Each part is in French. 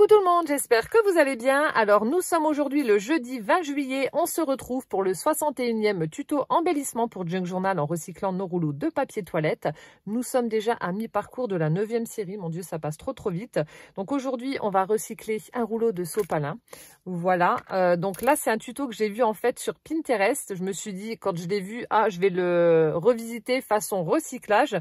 tout le monde, j'espère que vous allez bien. Alors nous sommes aujourd'hui le jeudi 20 juillet, on se retrouve pour le 61e tuto embellissement pour Junk Journal en recyclant nos rouleaux de papier toilette. Nous sommes déjà à mi-parcours de la 9e série, mon dieu ça passe trop vite. Donc aujourd'hui on va recycler un rouleau de sopalin. Voilà, donc là c'est un tuto que j'ai vu en fait sur Pinterest. Je me suis dit quand je l'ai vu, je vais le revisiter façon recyclage.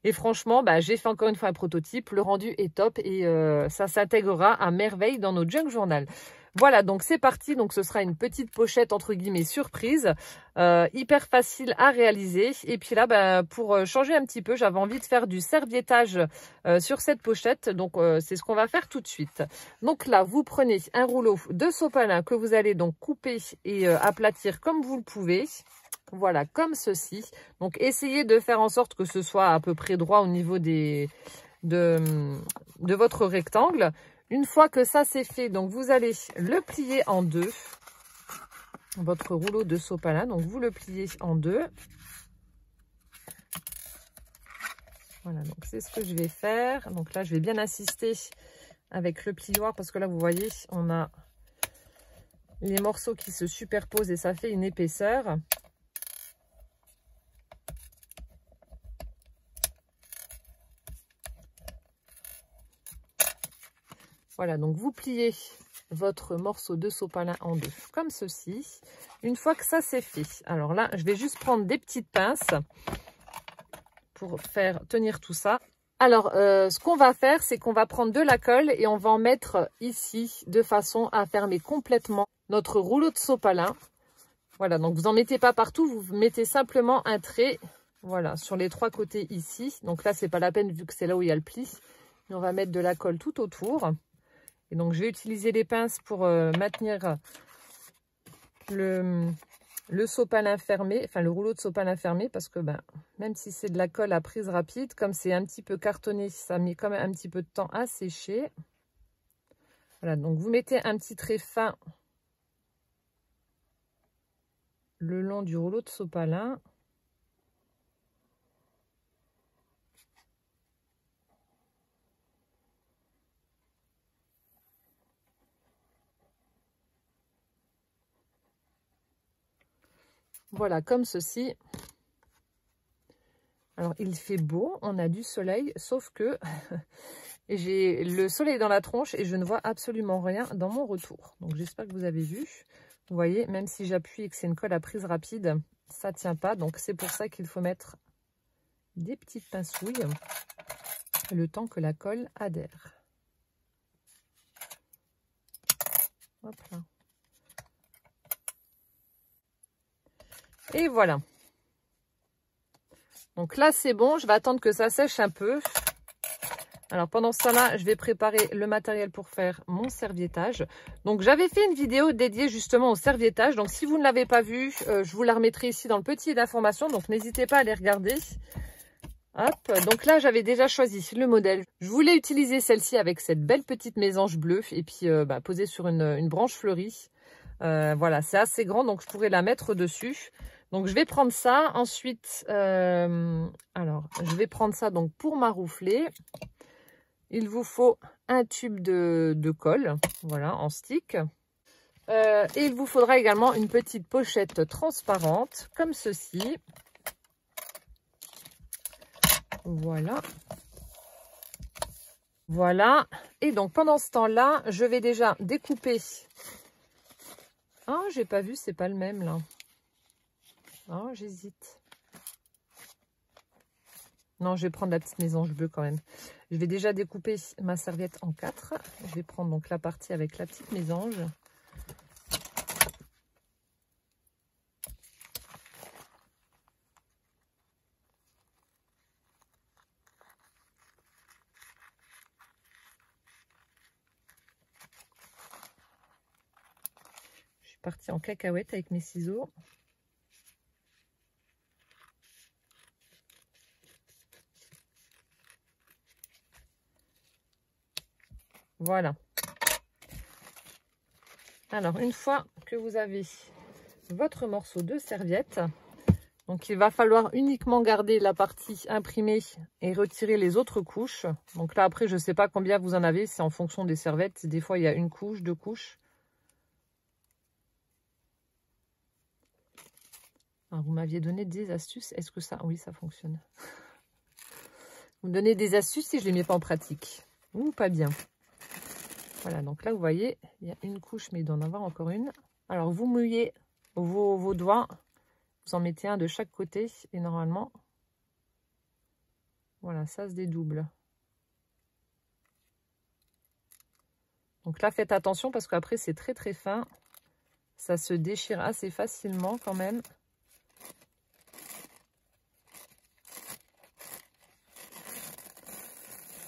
Et franchement, j'ai fait encore une fois un prototype. Le rendu est top et ça s'intégrera à merveille dans notre Junk Journal. Voilà, donc c'est parti. Donc ce sera une petite pochette entre guillemets surprise, hyper facile à réaliser. Et puis là, pour changer un petit peu, j'avais envie de faire du serviettage sur cette pochette. Donc c'est ce qu'on va faire tout de suite. Donc là, vous prenez un rouleau de sopalin que vous allez donc couper et aplatir comme vous le pouvez. Voilà, comme ceci. Donc, essayez de faire en sorte que ce soit à peu près droit au niveau de votre rectangle. Une fois que ça c'est fait, donc vous allez le plier en deux. Votre rouleau de sopalin, donc vous le pliez en deux. Voilà, donc c'est ce que je vais faire. Donc là, je vais bien insister avec le plioir parce que là, vous voyez, on a les morceaux qui se superposent et ça fait une épaisseur. Voilà, donc vous pliez votre morceau de sopalin en deux, comme ceci. Une fois que ça c'est fait, alors là, je vais juste prendre des petites pinces pour faire tenir tout ça. Alors, ce qu'on va faire, c'est qu'on va prendre de la colle et on va en mettre ici, de façon à fermer complètement notre rouleau de sopalin. Voilà, donc vous n'en mettez pas partout, vous mettez simplement un trait, voilà, sur les trois côtés ici. Donc là, c'est pas la peine vu que c'est là où il y a le pli. Et on va mettre de la colle tout autour. Et donc, je vais utiliser les pinces pour maintenir le sopalin fermé, enfin le rouleau de sopalin fermé, parce que même si c'est de la colle à prise rapide, comme c'est un petit peu cartonné, ça met quand même un petit peu de temps à sécher. Voilà, donc vous mettez un petit trait fin le long du rouleau de sopalin. Voilà, comme ceci. Alors, il fait beau, on a du soleil, sauf que j'ai le soleil dans la tronche et je ne vois absolument rien dans mon retour. Donc, j'espère que vous avez vu. Vous voyez, même si j'appuie et que c'est une colle à prise rapide, ça ne tient pas. Donc, c'est pour ça qu'il faut mettre des petites pincouilles le temps que la colle adhère. Hop là. Et voilà. Donc là, c'est bon. Je vais attendre que ça sèche un peu. Alors, pendant ce temps-là, je vais préparer le matériel pour faire mon serviettage. Donc, j'avais fait une vidéo dédiée justement au serviettage. Donc, si vous ne l'avez pas vue, je vous la remettrai ici dans le petit d'information. Donc, n'hésitez pas à aller regarder. Hop. Donc là, j'avais déjà choisi le modèle. Je voulais utiliser celle-ci avec cette belle petite mésange bleue et puis posée sur une branche fleurie. Voilà, c'est assez grand, donc je pourrais la mettre dessus. Donc, je vais prendre ça. Ensuite, alors, je vais prendre ça donc pour maroufler. Il vous faut un tube de colle, voilà, en stick. Et il vous faudra également une petite pochette transparente, comme ceci. Voilà. Voilà. Et donc, pendant ce temps-là, je vais déjà découper. Ah, j'ai pas vu, c'est pas le même, là. Oh, j'hésite. Non, je vais prendre la petite mésange bleue quand même. Je vais déjà découper ma serviette en 4. Je vais prendre donc la partie avec la petite mésange. Je suis partie en cacahuète avec mes ciseaux. Voilà. Alors, une fois que vous avez votre morceau de serviette, Donc il va falloir uniquement garder la partie imprimée et retirer les autres couches. Donc là après je ne sais pas combien vous en avez, c'est en fonction des serviettes. Des fois il y a une couche, 2 couches. Alors, vous m'aviez donné des astuces, est-ce que ça... Oui, ça fonctionne. Vous me donnez des astuces si je ne les mets pas en pratique. Ou pas bien. Voilà, donc là vous voyez, il y a une couche mais il doit en avoir encore une. Alors vous mouillez vos doigts. Vous en mettez un de chaque côté et normalement, voilà, ça se dédouble. Donc là, faites attention parce qu'après, c'est très très fin. Ça se déchire assez facilement quand même.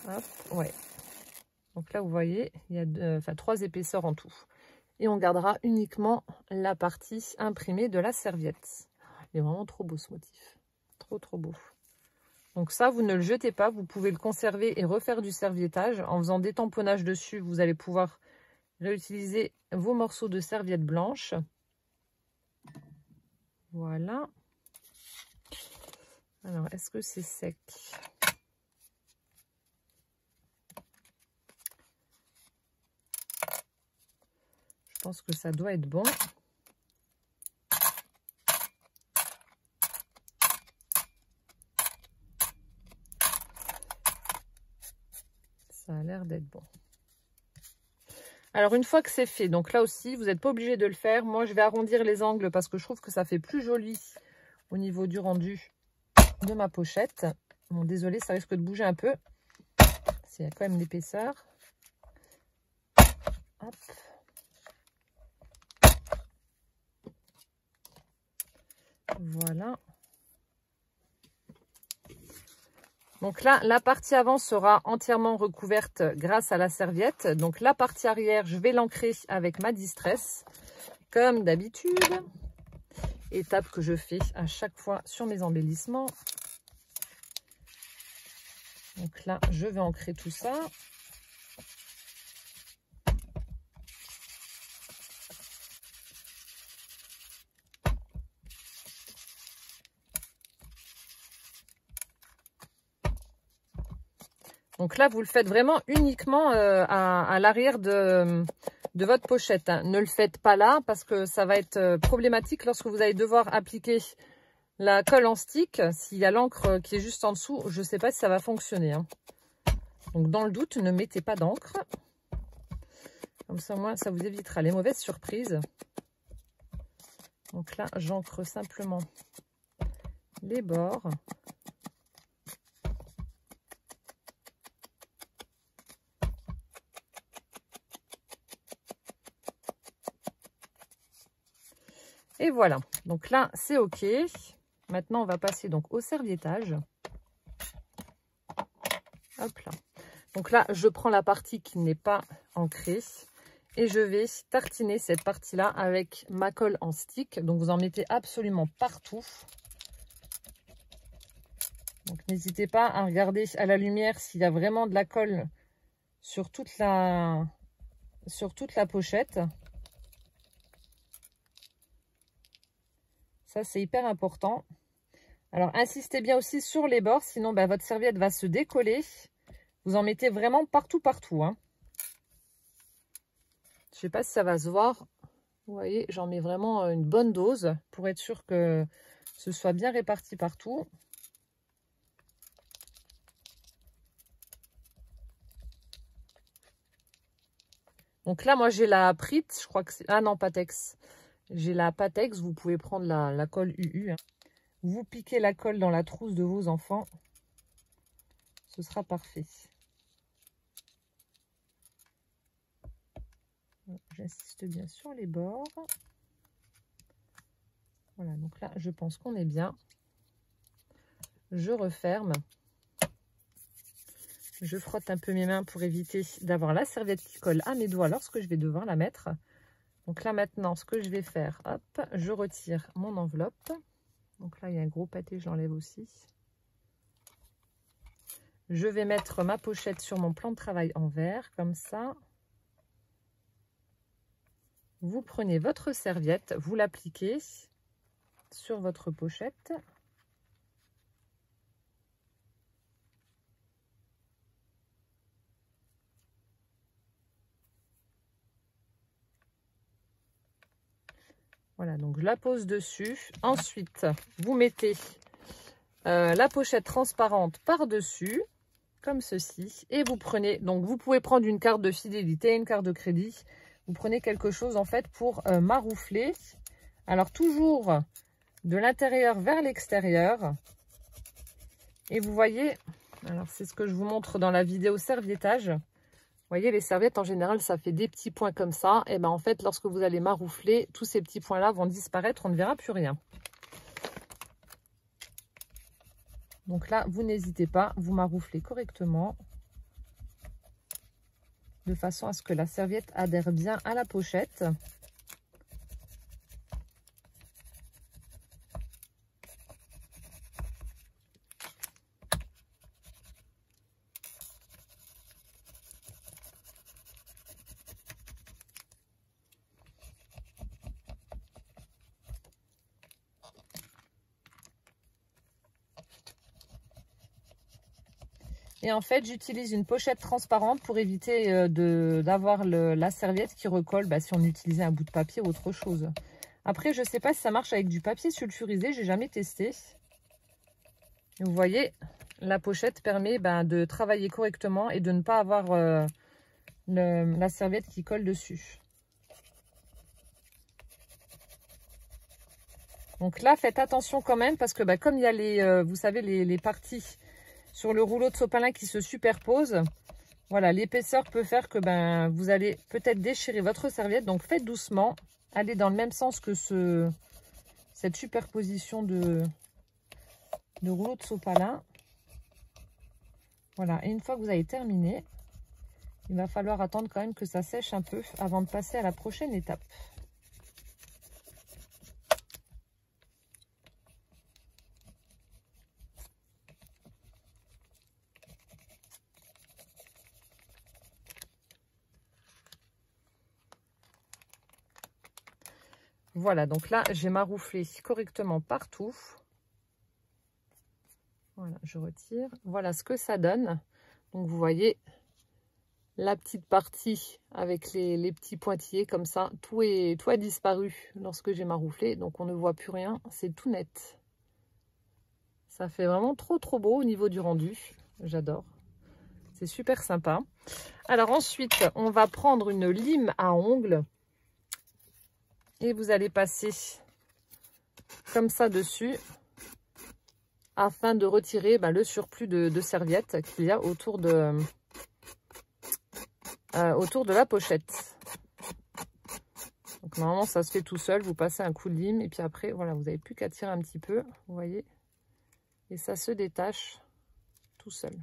Hop, ouais. Donc là, vous voyez, il y a 3 épaisseurs en tout. Et on gardera uniquement la partie imprimée de la serviette. Il est vraiment trop beau ce motif. Trop, trop beau. Donc ça, vous ne le jetez pas. Vous pouvez le conserver et refaire du serviettage. En faisant des tamponnages dessus, vous allez pouvoir réutiliser vos morceaux de serviette blanche. Voilà. Alors, est-ce que c'est sec? Je pense que ça doit être bon. Ça a l'air d'être bon. Alors, une fois que c'est fait, donc là aussi, vous n'êtes pas obligé de le faire. Moi, je vais arrondir les angles parce que je trouve que ça fait plus joli au niveau du rendu de ma pochette. Bon, désolé, ça risque de bouger un peu. Il y a quand même l'épaisseur. Hop. Voilà. Donc là, la partie avant sera entièrement recouverte grâce à la serviette. Donc la partie arrière, je vais l'ancrer avec ma Distress, comme d'habitude. Étape que je fais à chaque fois sur mes embellissements. Donc là, je vais ancrer tout ça. Donc là, vous le faites vraiment uniquement à l'arrière de votre pochette. Hein. Ne le faites pas là parce que ça va être problématique lorsque vous allez devoir appliquer la colle en stick. S'il y a l'encre qui est juste en dessous, je ne sais pas si ça va fonctionner. Hein. Donc dans le doute, ne mettez pas d'encre. Comme ça, au moins, ça vous évitera les mauvaises surprises. Donc là, j'encre simplement les bords. Et voilà, donc là c'est ok. Maintenant on va passer donc au serviettage. Hop là. Donc là je prends la partie qui n'est pas ancrée et je vais tartiner cette partie là avec ma colle en stick. Donc vous en mettez absolument partout. Donc n'hésitez pas à regarder à la lumière s'il y a vraiment de la colle sur toute la pochette. Ça, c'est hyper important. Alors, insistez bien aussi sur les bords, sinon votre serviette va se décoller. Vous en mettez vraiment partout, partout. Hein. Je ne sais pas si ça va se voir. Vous voyez, j'en mets vraiment une bonne dose pour être sûr que ce soit bien réparti partout. Donc là, moi, j'ai la Prit. Je crois que c'est... Ah non, Patex. J'ai la Patex. Vous pouvez prendre la colle UU. Hein. Vous piquez la colle dans la trousse de vos enfants. Ce sera parfait. J'insiste bien sur les bords. Voilà, donc là, je pense qu'on est bien. Je referme. Je frotte un peu mes mains pour éviter d'avoir la serviette qui colle à mes doigts lorsque je vais devoir la mettre. Donc là, maintenant, ce que je vais faire, hop, je retire mon enveloppe. Donc là, il y a un gros pâté, je l'enlève aussi. Je vais mettre ma pochette sur mon plan de travail en verre, comme ça. Vous prenez votre serviette, vous l'appliquez. sur votre pochette. Voilà, donc je la pose dessus. Ensuite, vous mettez la pochette transparente par-dessus, comme ceci. Et vous prenez, donc vous pouvez prendre une carte de fidélité, une carte de crédit. Vous prenez quelque chose en fait pour maroufler. Alors toujours de l'intérieur vers l'extérieur. Et vous voyez, alors c'est ce que je vous montre dans la vidéo serviettage. Vous voyez, les serviettes, en général, ça fait des petits points comme ça. Et bien, en fait, lorsque vous allez maroufler, tous ces petits points-là vont disparaître. On ne verra plus rien. Donc là, vous n'hésitez pas, vous marouflez correctement. De façon à ce que la serviette adhère bien à la pochette. Et en fait, j'utilise une pochette transparente pour éviter d'avoir la serviette qui recolle si on utilisait un bout de papier ou autre chose. Après, je ne sais pas si ça marche avec du papier sulfurisé, j'ai jamais testé. Vous voyez, la pochette permet de travailler correctement et de ne pas avoir la serviette qui colle dessus. Donc là, faites attention quand même parce que comme il y a vous savez, les parties sur le rouleau de sopalin qui se superposent, voilà, l'épaisseur peut faire que vous allez peut-être déchirer votre serviette. Donc faites doucement, allez dans le même sens que cette superposition de rouleau de sopalin. Voilà, et une fois que vous avez terminé, il va falloir attendre quand même que ça sèche un peu avant de passer à la prochaine étape. Voilà, donc là, j'ai marouflé correctement partout. Voilà, je retire. Voilà ce que ça donne. Donc, vous voyez la petite partie avec les petits pointillés comme ça. Tout a disparu lorsque j'ai marouflé. Donc, on ne voit plus rien. C'est tout net. Ça fait vraiment trop beau au niveau du rendu. J'adore. C'est super sympa. Alors ensuite, on va prendre une lime à ongles. Et vous allez passer comme ça dessus afin de retirer le surplus de serviettes qu'il y a autour de la pochette. Donc normalement ça se fait tout seul, vous passez un coup de lime et puis après voilà, vous n'avez plus qu'à tirer un petit peu, vous voyez, et ça se détache tout seul.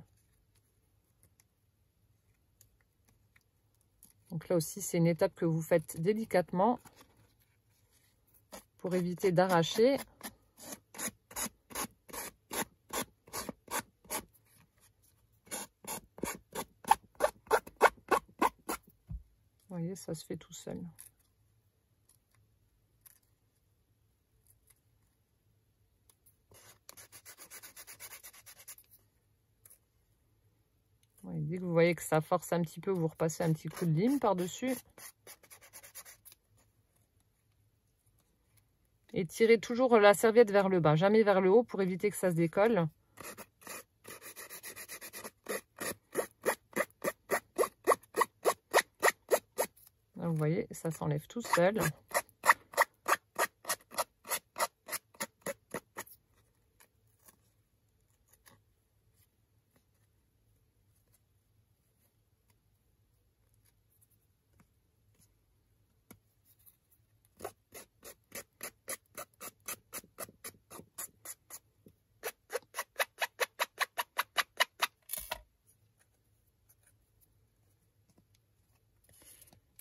Donc là aussi c'est une étape que vous faites délicatement pour éviter d'arracher. Vous voyez, ça se fait tout seul. Ouais, dès que vous voyez que ça force un petit peu, vous repassez un petit coup de lime par-dessus. Et tirez toujours la serviette vers le bas, jamais vers le haut pour éviter que ça se décolle. Là, vous voyez, ça s'enlève tout seul.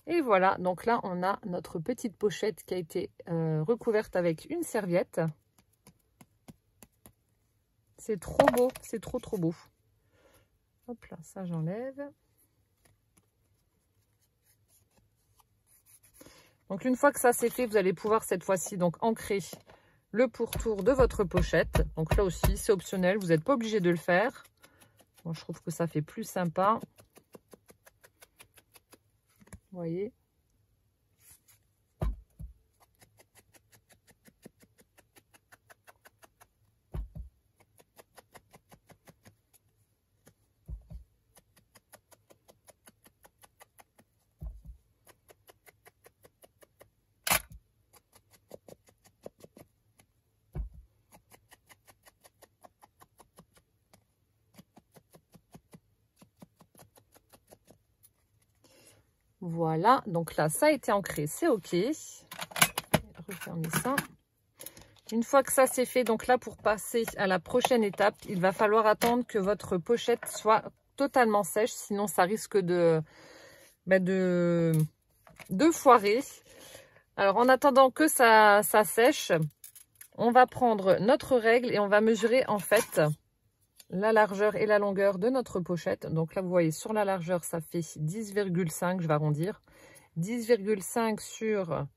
Et voilà, donc là, on a notre petite pochette qui a été recouverte avec une serviette. C'est trop beau, c'est trop beau. Hop là, ça j'enlève. Donc une fois que ça c'est fait, vous allez pouvoir cette fois-ci donc ancrer le pourtour de votre pochette. Donc là aussi, c'est optionnel, vous n'êtes pas obligé de le faire. Moi, je trouve que ça fait plus sympa. Vous voyez? Voilà, donc là, ça a été ancré, c'est OK. Refermer ça. Une fois que ça c'est fait, donc là, pour passer à la prochaine étape, il va falloir attendre que votre pochette soit totalement sèche, sinon ça risque de foirer. Alors, en attendant que ça sèche, on va prendre notre règle et on va mesurer en fait la largeur et la longueur de notre pochette. Donc là, vous voyez, sur la largeur, ça fait 10,5, je vais arrondir. 10,5 sur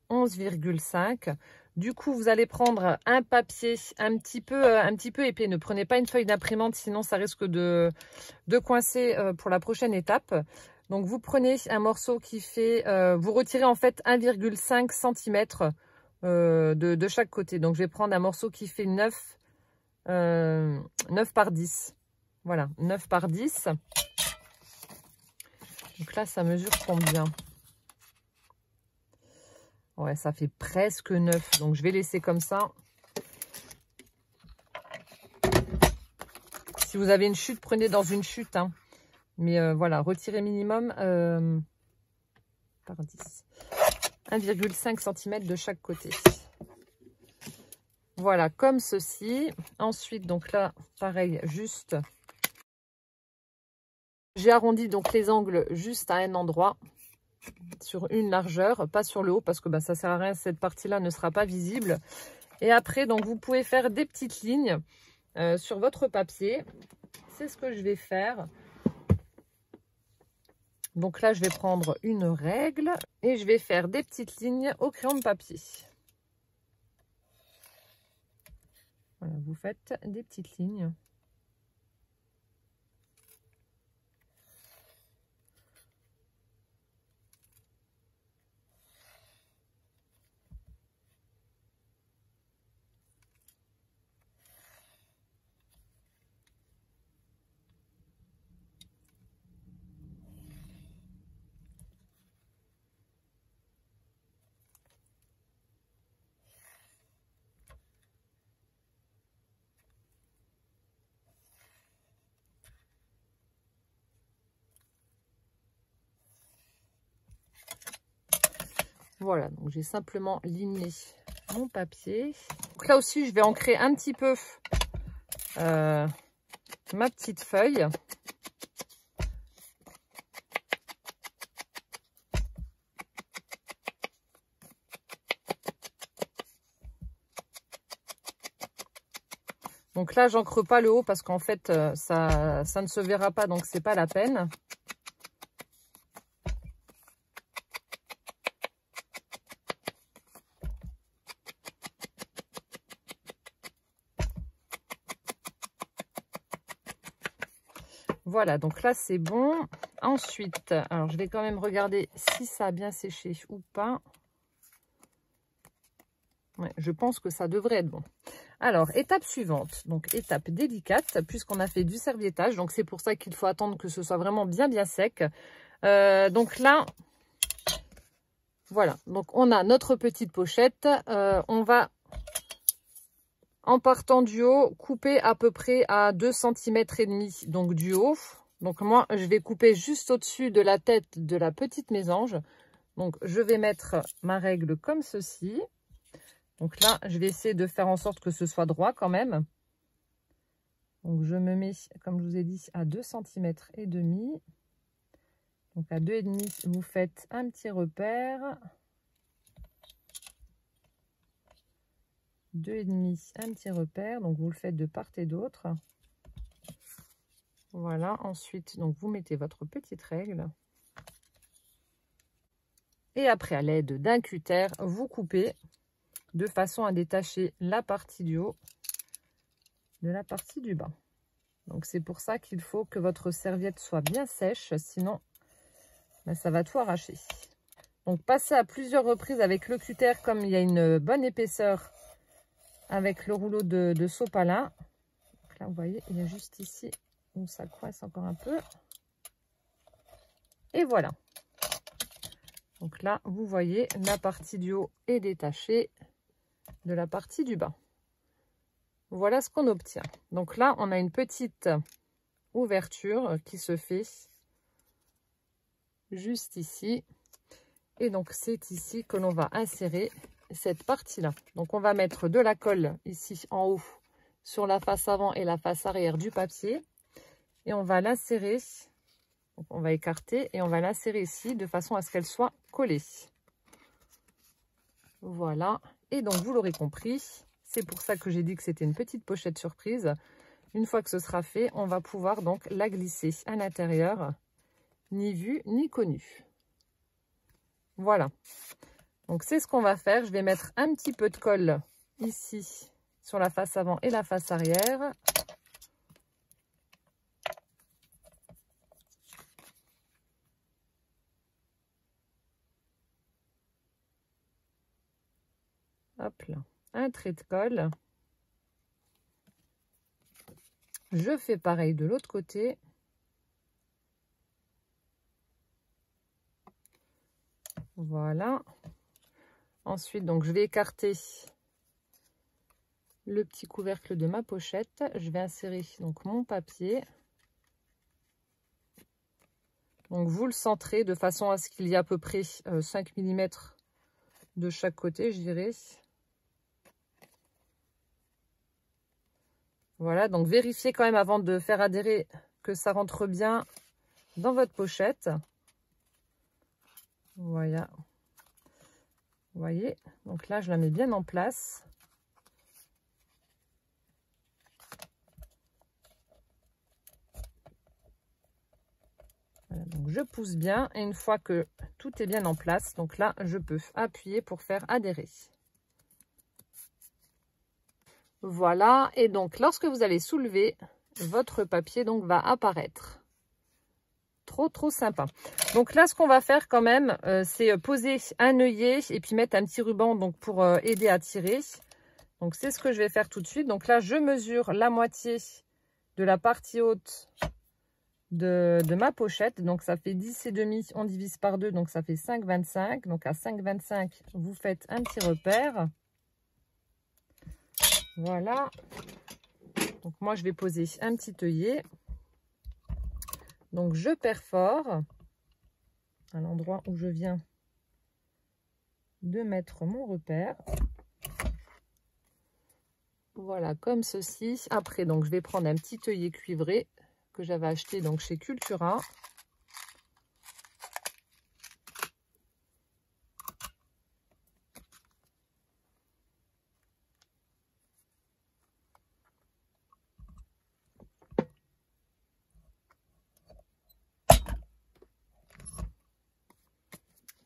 11,5. Du coup, vous allez prendre un papier un petit peu épais. Ne prenez pas une feuille d'imprimante, sinon ça risque de coincer pour la prochaine étape. Donc, vous prenez un morceau qui fait... vous retirez en fait 1,5 cm de chaque côté. Donc, je vais prendre un morceau qui fait 9 par 10. Voilà, 9 par 10. Donc là, ça mesure combien? Ouais, ça fait presque 9. Donc, je vais laisser comme ça. Si vous avez une chute, prenez dans une chute. Hein. Mais voilà, retirez minimum par 10. 1,5 cm de chaque côté. Voilà, comme ceci. Ensuite, donc là, pareil, juste... J'ai arrondi donc les angles juste à un endroit, sur une largeur, pas sur le haut, parce que bah, ça sert à rien, cette partie-là ne sera pas visible. Et après, donc vous pouvez faire des petites lignes sur votre papier. C'est ce que je vais faire. Donc là, je vais prendre une règle et je vais faire des petites lignes au crayon de papier. Voilà, vous faites des petites lignes. Voilà, donc j'ai simplement ligné mon papier. Donc là aussi, je vais ancrer un petit peu ma petite feuille. Donc là, j'ancre pas le haut parce qu'en fait, ça ne se verra pas, donc c'est pas la peine. Voilà, donc là, c'est bon. Ensuite, alors je vais quand même regarder si ça a bien séché ou pas. Ouais, je pense que ça devrait être bon. Alors, étape suivante, donc étape délicate, puisqu'on a fait du serviettage. Donc, c'est pour ça qu'il faut attendre que ce soit vraiment bien sec. Donc là, voilà. Donc, on a notre petite pochette. On va, en partant du haut, couper à peu près à 2,5 cm donc du haut. Donc, moi, je vais couper juste au-dessus de la tête de la petite mésange. Donc, je vais mettre ma règle comme ceci. Donc là, je vais essayer de faire en sorte que ce soit droit quand même. Donc je me mets, comme je vous ai dit, à 2,5 cm. Donc à 2,5, vous faites un petit repère. 2,5, un petit repère. Donc vous le faites de part et d'autre. Voilà, ensuite, donc vous mettez votre petite règle. Et après, à l'aide d'un cutter, vous coupez de façon à détacher la partie du haut de la partie du bas. Donc c'est pour ça qu'il faut que votre serviette soit bien sèche, sinon ben, ça va tout arracher. Donc passez à plusieurs reprises avec le cutter comme il y a une bonne épaisseur avec le rouleau de sopalin. Donc là vous voyez, il y a juste ici où ça coince encore un peu. Et voilà. Donc là vous voyez, la partie du haut est détachée de la partie du bas. Voilà ce qu'on obtient. Donc là, on a une petite ouverture qui se fait juste ici. Et donc, c'est ici que l'on va insérer cette partie-là. Donc, on va mettre de la colle ici en haut sur la face avant et la face arrière du papier. Et on va l'insérer, on va écarter et on va l'insérer ici de façon à ce qu'elle soit collée. Voilà. Et donc, vous l'aurez compris. C'est pour ça que j'ai dit que c'était une petite pochette surprise. Une fois que ce sera fait, on va pouvoir donc la glisser à l'intérieur, ni vu ni connu. Voilà. Donc c'est ce qu'on va faire. Je vais mettre un petit peu de colle ici sur la face avant et la face arrière. Hop là. Un trait de colle. Je fais pareil de l'autre côté. Voilà. Ensuite, donc, je vais écarter le petit couvercle de ma pochette. Je vais insérer donc mon papier. Donc, vous le centrez de façon à ce qu'il y ait à peu près 5 mm de chaque côté, je dirais. Voilà, donc vérifiez quand même avant de faire adhérer que ça rentre bien dans votre pochette. Voilà. Vous voyez, donc là, je la mets bien en place. Voilà, donc je pousse bien et une fois que tout est bien en place, donc là, je peux appuyer pour faire adhérer. Voilà, et donc lorsque vous allez soulever, votre papier donc va apparaître. Trop sympa. Donc là, ce qu'on va faire quand même, c'est poser un œillet et puis mettre un petit ruban donc pour aider à tirer. Donc c'est ce que je vais faire tout de suite. Donc là, je mesure la moitié de la partie haute de ma pochette. Donc ça fait 10,5, on divise par 2, donc ça fait 5,25. Donc à 5,25, vous faites un petit repère. Voilà. Donc moi, je vais poser un petit œillet. Donc je perfore à l'endroit où je viens de mettre mon repère. Voilà, comme ceci. Après, donc je vais prendre un petit œillet cuivré que j'avais acheté donc chez Cultura.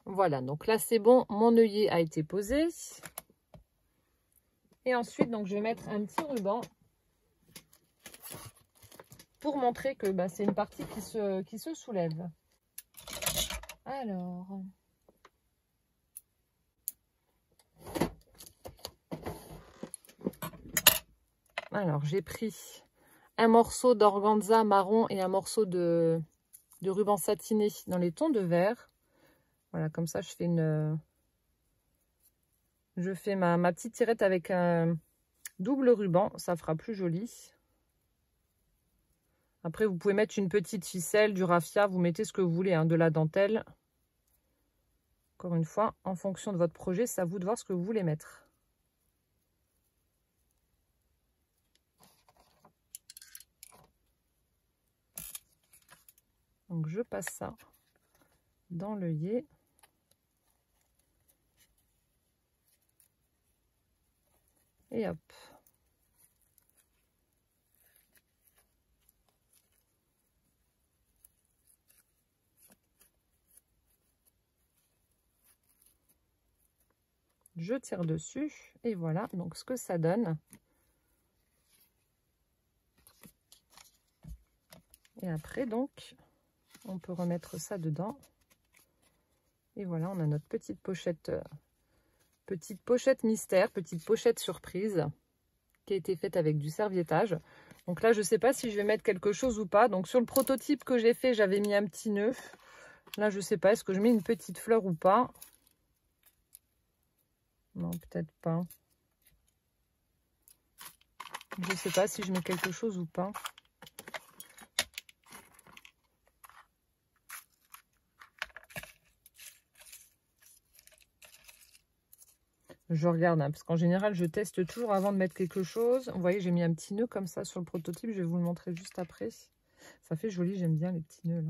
Voilà, donc là c'est bon, mon œillet a été posé. Et ensuite, donc je vais mettre un petit ruban pour montrer que bah, c'est une partie qui se soulève. Alors j'ai pris un morceau d'organza marron et un morceau de ruban satiné dans les tons de vert. Voilà, comme ça je fais ma petite tirette avec un double ruban, ça fera plus joli. Après, vous pouvez mettre une petite ficelle, du raffia, vous mettez ce que vous voulez, hein, de la dentelle. Encore une fois, en fonction de votre projet, c'est à vous de voir ce que vous voulez mettre. Donc, je passe ça dans l'œillet. Et hop. Je tire dessus et voilà donc ce que ça donne. Et après donc on peut remettre ça dedans. Et voilà, on a notre petite pochette mystère, petite pochette surprise qui a été faite avec du serviettage. Donc là, je ne sais pas si je vais mettre quelque chose ou pas. Donc sur le prototype que j'ai fait, j'avais mis un petit nœud. Là, je ne sais pas, est-ce que je mets une petite fleur ou pas? Non, peut-être pas. Je ne sais pas si je mets quelque chose ou pas. Je regarde, hein, parce qu'en général, je teste toujours avant de mettre quelque chose. Vous voyez, j'ai mis un petit nœud comme ça sur le prototype. Je vais vous le montrer juste après. Ça fait joli, j'aime bien les petits nœuds là.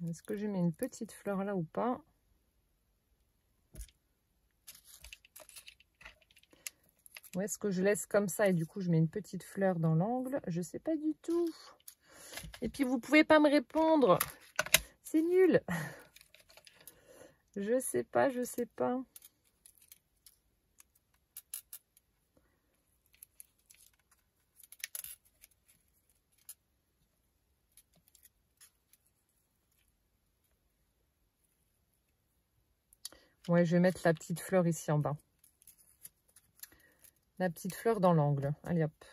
Est-ce que je mets une petite fleur là ou pas? Ou est-ce que je laisse comme ça et du coup je mets une petite fleur dans l'angle? Je sais pas du tout. Et puis vous pouvez pas me répondre. C'est nul. Je sais pas, je sais pas. Ouais, je vais mettre la petite fleur ici en bas. La petite fleur dans l'angle. Allez hop.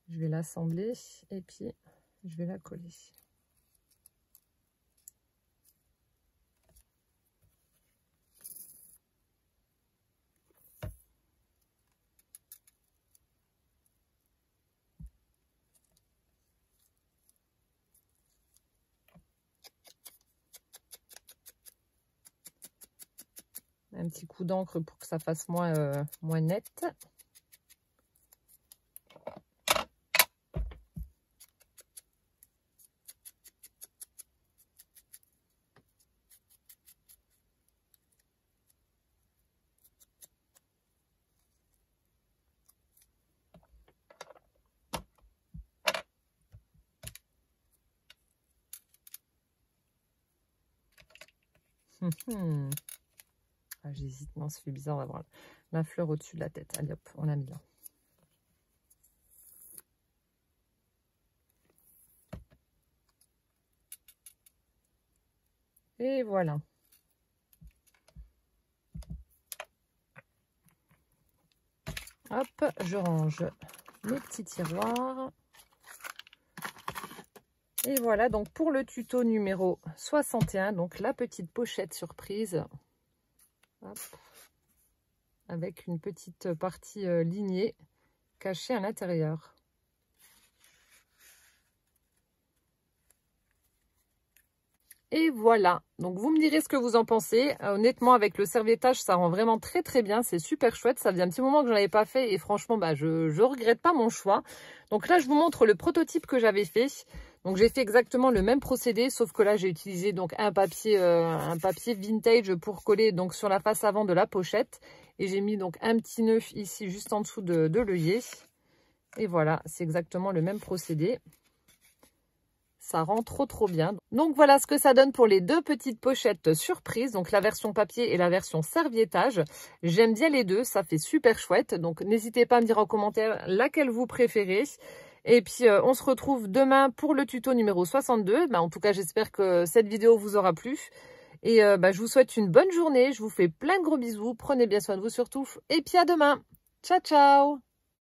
Je vais l'assembler et puis je vais la coller. Un petit coup d'encre pour que ça fasse moins net. Ah, j'hésite, non, ça fait bizarre d'avoir la fleur au-dessus de la tête. Allez hop, on l'a mis là. Et voilà. Hop, je range mes petits tiroirs. Et voilà donc pour le tuto numéro 61, donc la petite pochette surprise. Hop. Avec une petite partie lignée cachée à l'intérieur. Et voilà, donc vous me direz ce que vous en pensez. Honnêtement, avec le serviettage, ça rend vraiment très très bien. C'est super chouette. Ça faisait un petit moment que je ne l'avais pas fait et franchement, bah, je regrette pas mon choix. Donc là, je vous montre le prototype que j'avais fait. Donc j'ai fait exactement le même procédé, sauf que là, j'ai utilisé donc un papier vintage pour coller donc sur la face avant de la pochette. Et j'ai mis donc un petit nœud ici juste en dessous de l'œillet. Et voilà, c'est exactement le même procédé. Ça rend trop bien. Donc voilà ce que ça donne pour les deux petites pochettes surprises. Donc la version papier et la version serviettage. J'aime bien les deux, ça fait super chouette. Donc n'hésitez pas à me dire en commentaire laquelle vous préférez. Et puis on se retrouve demain pour le tuto numéro 62. En tout cas j'espère que cette vidéo vous aura plu. Et je vous souhaite une bonne journée. Je vous fais plein de gros bisous. Prenez bien soin de vous surtout. Et puis à demain. Ciao ciao.